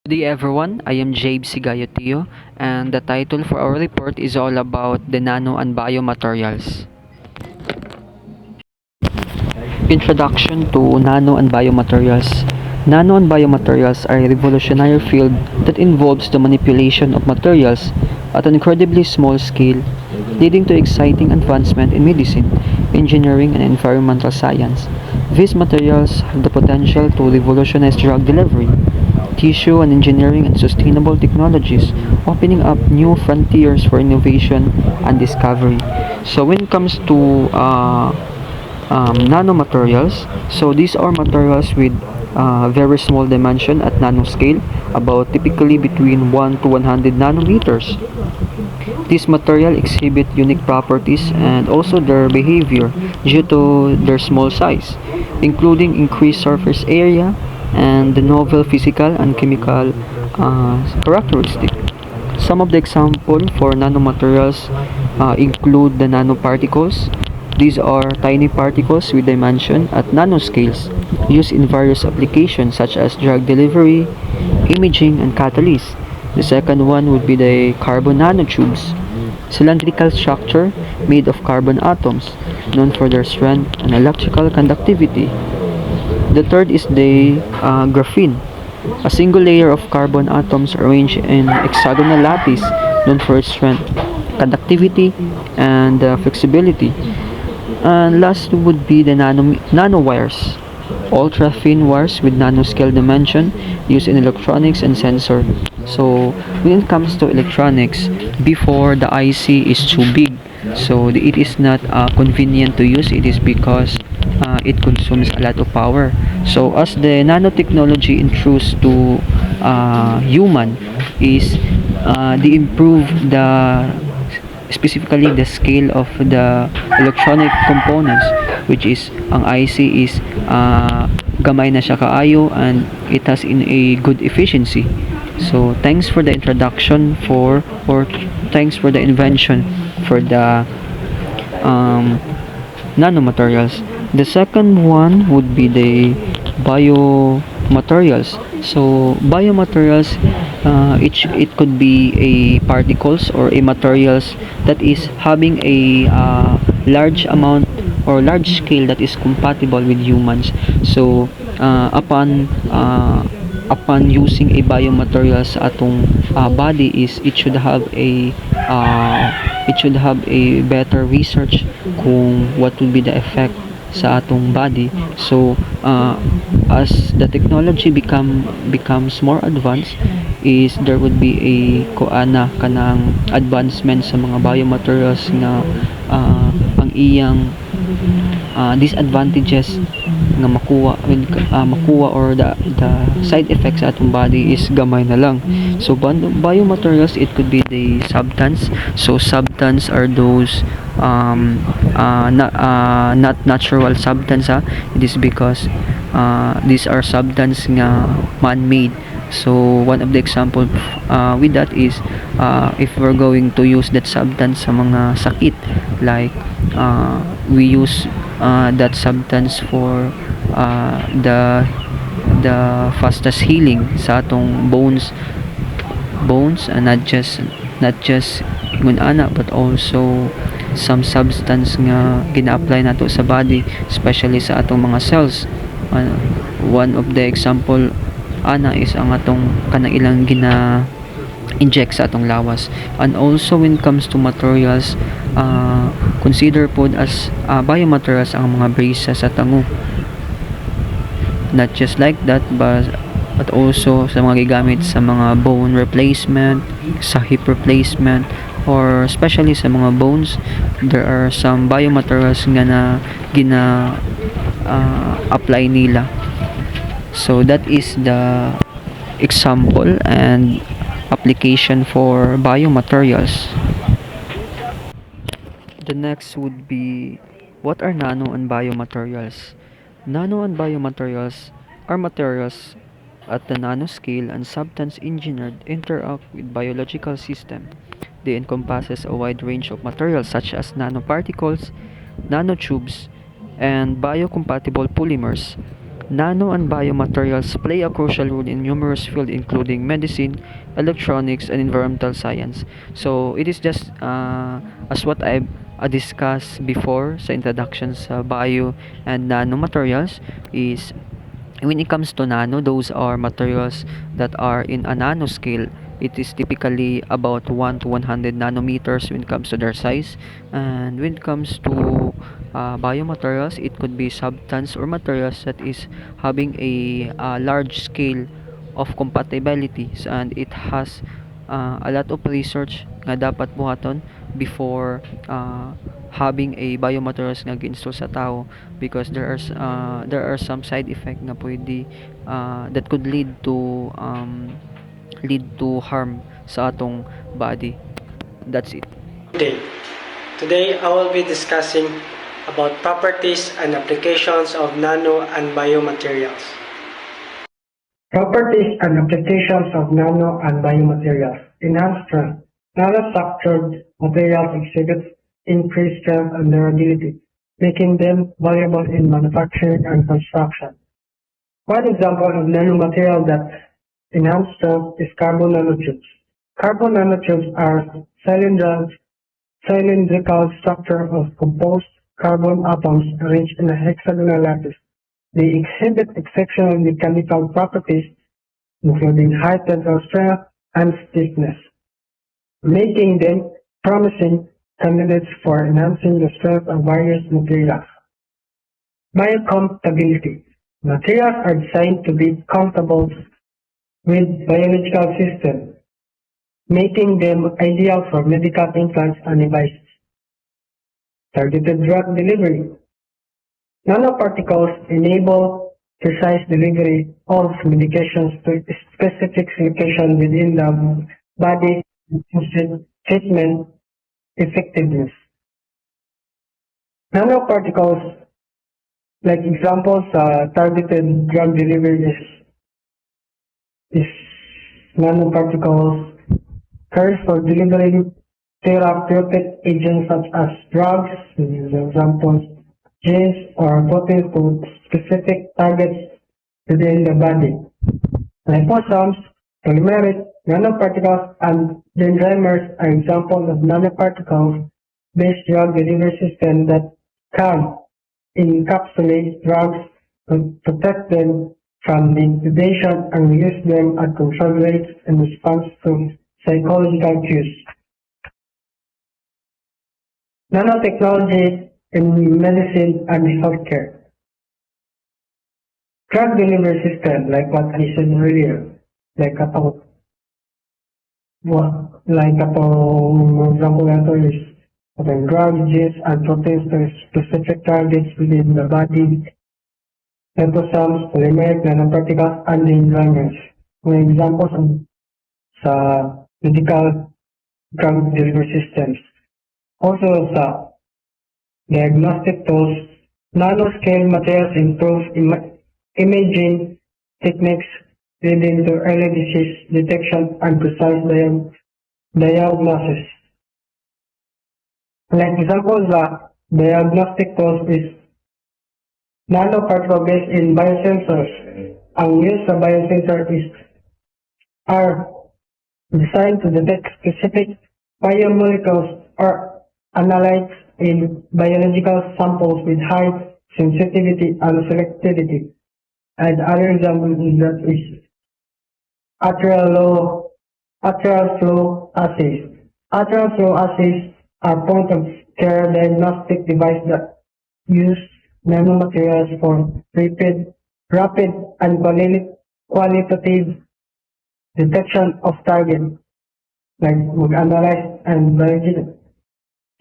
Good day everyone, I am Jabe Sigayotio and the title for our report is all about the nano and biomaterials. Introduction to nano and biomaterials. Nano and biomaterials are a revolutionary field that involves the manipulation of materials at an incredibly small scale, leading to exciting advancement in medicine, engineering, and environmental science. These materials have the potential to revolutionize drug delivery, tissue and engineering, and sustainable technologies, opening up new frontiers for innovation and discovery. So when it comes to nanomaterials, so these are materials with very small dimension at nanoscale, about typically between 1 to 100 nanometers. These material exhibit unique properties and also their behavior due to their small size, including increased surface area and the novel physical and chemical characteristic. Some of the example for nanomaterials include the nanoparticles. These are tiny particles with dimension at nanoscales used in various applications such as drug delivery, imaging, and catalysis. The second one would be the carbon nanotubes, cylindrical structure made of carbon atoms, known for their strength and electrical conductivity. The third is the graphene, a single layer of carbon atoms arranged in hexagonal lattice, known for its strength, conductivity, and flexibility. And last would be the nanowires, ultra thin wires with nanoscale dimension used in electronics and sensor. So when it comes to electronics, before the IC is too big, so it is not convenient to use. It is because it consumes a lot of power. So as the nanotechnology intrudes to human, is they improve the specifically the scale of the electronic components, which is ang IC is gamay na siya kaayo and it has in a good efficiency. So thanks for the introduction for or thanks for the invention for the um, nanomaterials. The second one would be the biomaterials. So biomaterials, it could be a particles or a materials that is having a large amount or large scale that is compatible with humans. So upon using a biomaterials sa atong body, is it should have a better research kung what will be the effect sa atong body. So as the technology becomes more advanced, is there would be a kuana kanang advancement sa mga biomaterials nga ang iyang disadvantages nga makuha or the side effects sa atong body is gamay na lang. So biomaterials, it could be the substance. So substance are those not natural substance. It is because these are substance nga man-made. So one of the example with that is if we're going to use that substance sa mga sakit, like we use that substance for the fastest healing sa atong bones, and not just ingon ana, but also some substance nga gina-apply nato sa body, especially sa atong mga cells. One of the example ana is ang atong kanang ilang inject sa atong lawas. And also when it comes to materials, consider pod as biomaterials ang mga braces sa tango. Not just like that, but also sa mga gigamit sa mga bone replacement, sa hip replacement, or especially sa mga bones, there are some biomaterials nga na apply nila. So that is the example and application for biomaterials. The next would be, what are nano and biomaterials? Nano and biomaterials are materials at the nanoscale and substance engineered interact with biological system. They encompasses a wide range of materials such as nanoparticles, nanotubes, and biocompatible polymers. Nano and biomaterials play a crucial role in numerous fields including medicine, electronics, and environmental science. So it is just as what I've discussed before sa introduction sa bio and nanomaterials is when it comes to nano, those are materials that are in a nanoscale. It is typically about 1 to 100 nanometers when it comes to their size. And when it comes to biomaterials, it could be substance or materials that is having a large scale of compatibilities, and it has a lot of research nga dapat buhaton before having a biomaterials nga gi-install sa tao, because there are some side effect nga pwede that could lead to harm sa atong body. That's it. Today. Today, I will be discussing about properties and applications of nano and biomaterials. Properties and applications of nano and biomaterials. Enhanced strength. Nanostructured materials exhibit increased strength and durability, making them valuable in manufacturing and construction. One example of nanomaterial that enhance strength is carbon nanotubes. Carbon nanotubes are cylindrical structure of composed carbon atoms arranged in a hexagonal lattice. They exhibit exceptional mechanical properties, including high tensile strength and stiffness, making them promising candidates for enhancing the strength of various materials. Biocompatibility. Materials are designed to be compatible with biological systems, making them ideal for medical implants and devices. Targeted drug delivery. Nanoparticles enable precise delivery of medications to specific location within the body, increasing treatment effectiveness. Nanoparticles, like examples, targeted drug delivery is nanoparticles carried for delivering therapeutic agents such as drugs, examples, genes, or proteins to specific targets within the body. Liposomes, polymeric nanoparticles, and dendrimers are examples of nanoparticles-based drug delivery systems that can encapsulate drugs to protect them from degradation and release them at controlled rates in response to psychological cues. Nanotechnology in medicine and healthcare. Drug delivery system, like what I said earlier, like example ito is drugs, genes, and proteins to specific targets within the body, liposomes, polymeric nanoparticles, and dendrimers. Mga examples sa medical drug delivery systems. Also sa diagnostic tools, nanoscale materials improve imaging techniques leading to early disease detection and precise diagnosis. Like examples sa diagnostic tools is nanoparticle based in biosensors. Ang use sa biosensor are designed to detect specific biomolecules or analytes in biological samples with high sensitivity and selectivity. And other example is that is arterial flow assays. Arterial flow assays are point of care diagnostic device that use nanomaterials for rapid and qualitative detection of target, like mag-analyze and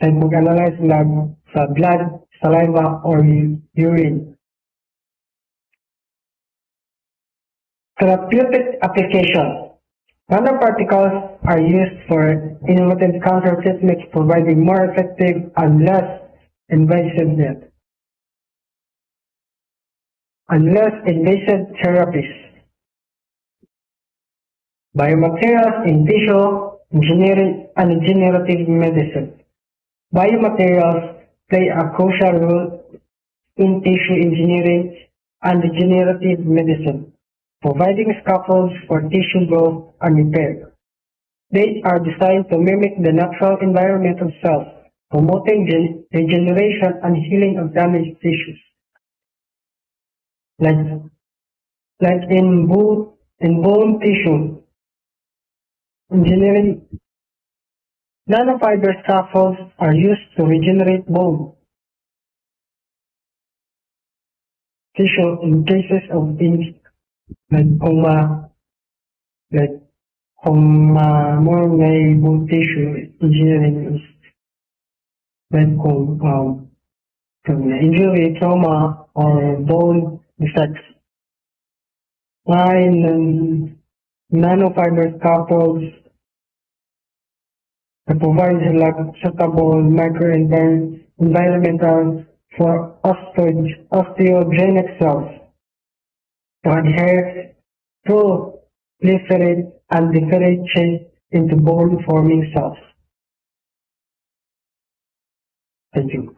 mag-analyze lang sa blood, saliva, or urine. Therapeutic application. Nanoparticles are used for innovative cancer treatments, providing more effective and less invasive therapies. Biomaterials in tissue engineering and regenerative medicine. Biomaterials play a crucial role in tissue engineering and regenerative medicine, providing scaffolds for tissue growth and repair. They are designed to mimic the natural environment of cells, promoting regeneration and healing of damaged tissues. Like, like in bone tissue engineering, nanofiber scaffolds are used to regenerate bone tissue in cases of injury, like like more may bone tissue engineering is like from injury, trauma, or bone defects. While nanofiber scaffolds provide suitable microenvironmental for osteogenic cells to adhere, proliferate, and differentiate into bone-forming cells. Thank you.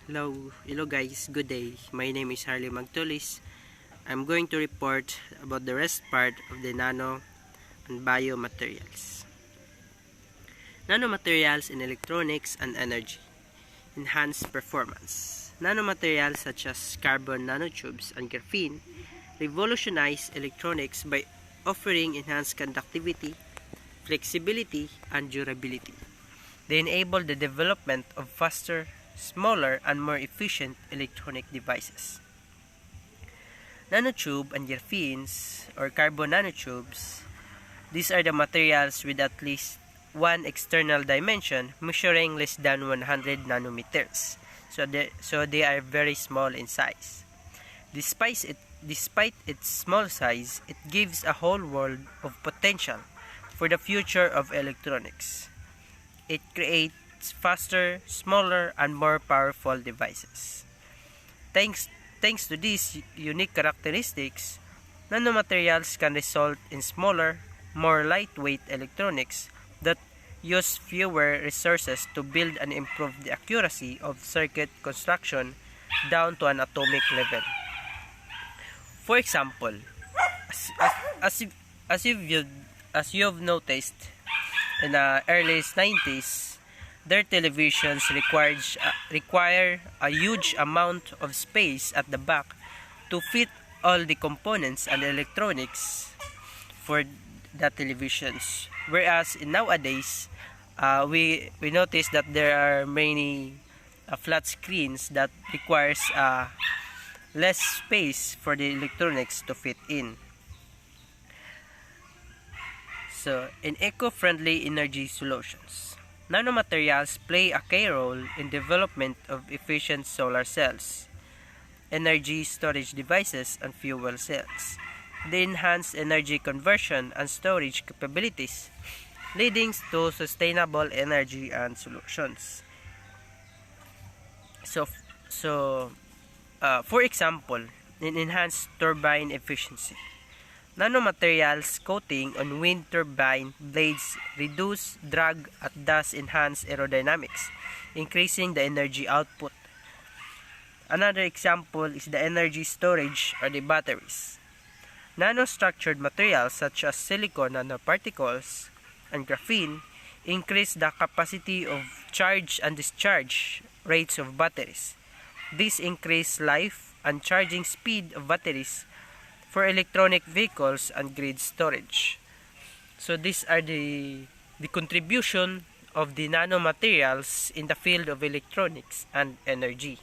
Hello guys, good day. My name is Harley Magtulis. I'm going to report about the rest part of the nano and biomaterials. Nanomaterials in electronics and energy. Enhanced performance. Nanomaterials such as carbon nanotubes and graphene revolutionize electronics by offering enhanced conductivity, flexibility, and durability. They enable the development of faster, smaller, and more efficient electronic devices. Nanotube and graphenes, or carbon nanotubes, these are the materials with at least one external dimension measuring less than 100 nanometers. So they are very small in size. Despite its small size, it gives a whole world of potential for the future of electronics. It creates faster, smaller, and more powerful devices. Thanks to these unique characteristics, nanomaterials can result in smaller, more lightweight electronics that use fewer resources to build and improve the accuracy of circuit construction down to an atomic level. For example, as, as, you've, as you've noticed, in the early 90s, their televisions require a huge amount of space at the back to fit all the components and electronics for the televisions. Whereas nowadays, we notice that there are many flat screens that requires less space for the electronics to fit in. So, in eco-friendly energy solutions, nanomaterials play a key role in development of efficient solar cells, energy storage devices, and fuel cells. They enhance energy conversion and storage capabilities, leading to sustainable energy and solutions. For example, in enhanced turbine efficiency, nanomaterials coating on wind turbine blades reduce drag and thus enhance aerodynamics, increasing the energy output. Another example is the energy storage or the batteries. Nanostructured materials such as silicon nanoparticles and graphene increase the capacity of charge and discharge rates of batteries. This increase life and charging speed of batteries for electronic vehicles and grid storage. So these are the contribution of the nanomaterials in the field of electronics and energy.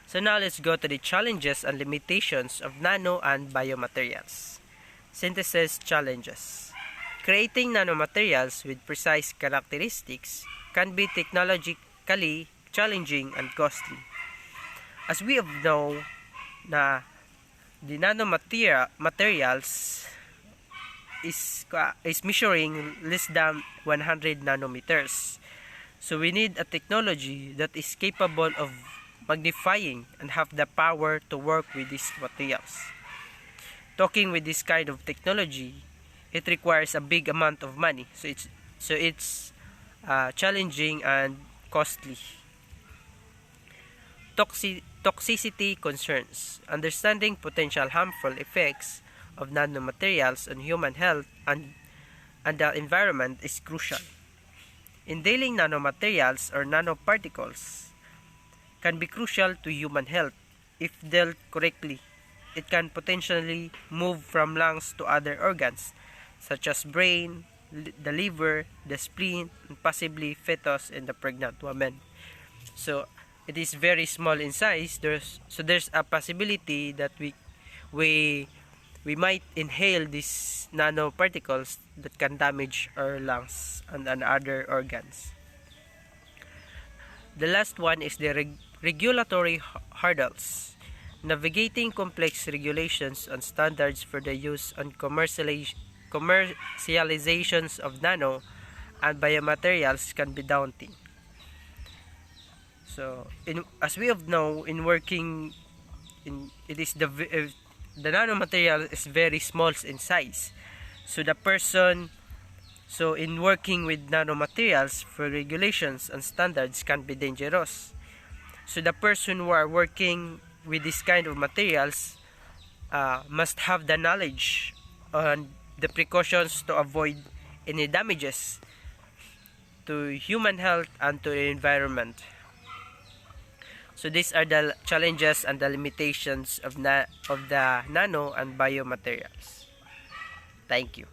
So now let's go to the challenges and limitations of nano and biomaterials. Synthesis challenges. Creating nanomaterials with precise characteristics can be technologically challenging and costly. As we know na the nanomaterials is measuring less than 100 nanometers. So we need a technology that is capable of magnifying and have the power to work with these materials. Talking with this kind of technology, it requires a big amount of money. So it's challenging and costly. Toxicity concerns. Understanding potential harmful effects of nanomaterials on human health and the environment is crucial. Inhaling nanomaterials or nanoparticles can be crucial to human health if dealt correctly. It can potentially move from lungs to other organs such as brain, the liver, the spleen, and possibly fetus in the pregnant woman. So it is very small in size. There's a possibility that we might inhale these nanoparticles that can damage our lungs and other organs. The last one is the regulatory hurdles. Navigating complex regulations and standards for the use and commercializations of nano and biomaterials can be daunting. So, as we have know, in working in it is the nanomaterial is very small in size. So in working with nanomaterials for regulations and standards can be dangerous. So the person who are working with this kind of materials must have the knowledge and the precautions to avoid any damages to human health and to the environment. So these are the challenges and the limitations of the nano and biomaterials. Thank you.